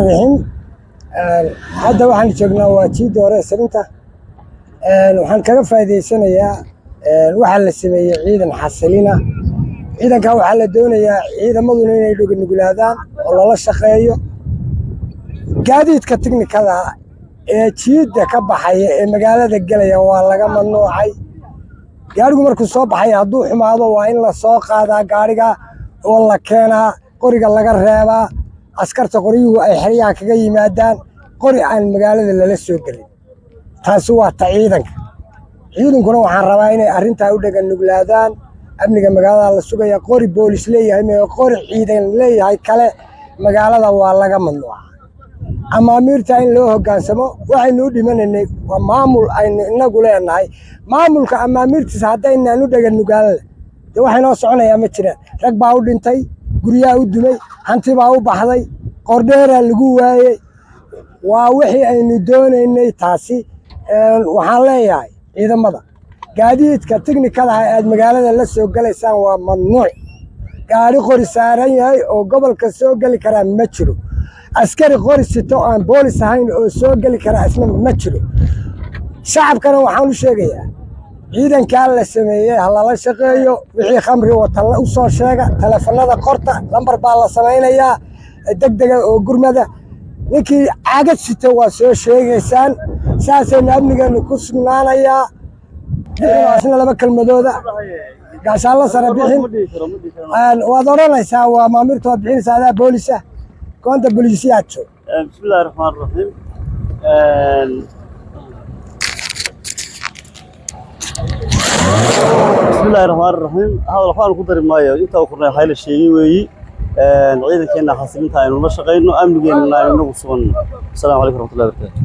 الرحيم hadda waxaan joognaa waa jiid hore sarinta waxaan kaga faa'iideysanayaa waxa la sameeyay ciidan xasilina ciidanka waxa la doonayaa ciidamaduna inay dhug nugulaadaan oo lala shaqeeyo gaadiidka tiknikada ee jiidda ka baxaya ee magaalada galaya waa laga mamnuucay gaarigu markuu soo baxay hadduu xumaado waa in la soo qaadaa gaariga oo la keenaa qoriga laga reebaa askarta qoriyuhu ay xiriyaha kaga yimaadaan qori aan magaalada lala soo galin taasi waa ta ciidankuna waxaan rabaa inay arrintaa u dhagan nuglaadaan amniga magaalada la sugaya qori boolis leeyahay ma qori ciidan leeyahay kale magaalada waa laga mamnuuca amaamiirta in loo hoggaansamo waxaynu u dhimanaynay waa maamul aynu inagu leenahay maamulka amaamiirtiisa haddaynan u dhagan nugaalan dee waxay noo soconayaa ma jiraan rag baa u dhintay guryaha u dumay hanti baa u baxday qordheeraa lagu waayey waa wixii aynu doonaynay taasi waxaan leeyahay ciidamada gaadiidka tiknikada aad magaalada la soo galaysaan waa mamnuuc gaari qori saaran yahay oo gobolka soo gali karaa ma jiro askari qori sito aan boolis ahayn oo soo gali karaa isna ma jiro shacabkana waxaan u sheegayaa ciidankaa la sameeyey ha lala shaqeeyo wixii khamri wata u soo sheega taleefanada qorta lambar baa la samaynayaa degdega oo gurmada ninkii caagad sita waa soo sheegaysaan saasaynu amnigeenu ku sugnaanayaa isna laba kelmadooda gaashaanla sare bixin waad odhanaysaa waa maamirta waad bixinaysaa adaa boolisa koonta booliisiyaad joog bismillahi raxmaani raxiim bismillahi raxmaani raxiim hadal waxaan ku dari maayo inta uu kornay hayla sheegay weeyi ciidankeena xasilinta aynu la shaqeyno amnigeena aynu nagu sugan. Assalaamu calaykum warahmatullahi wabarakatuh.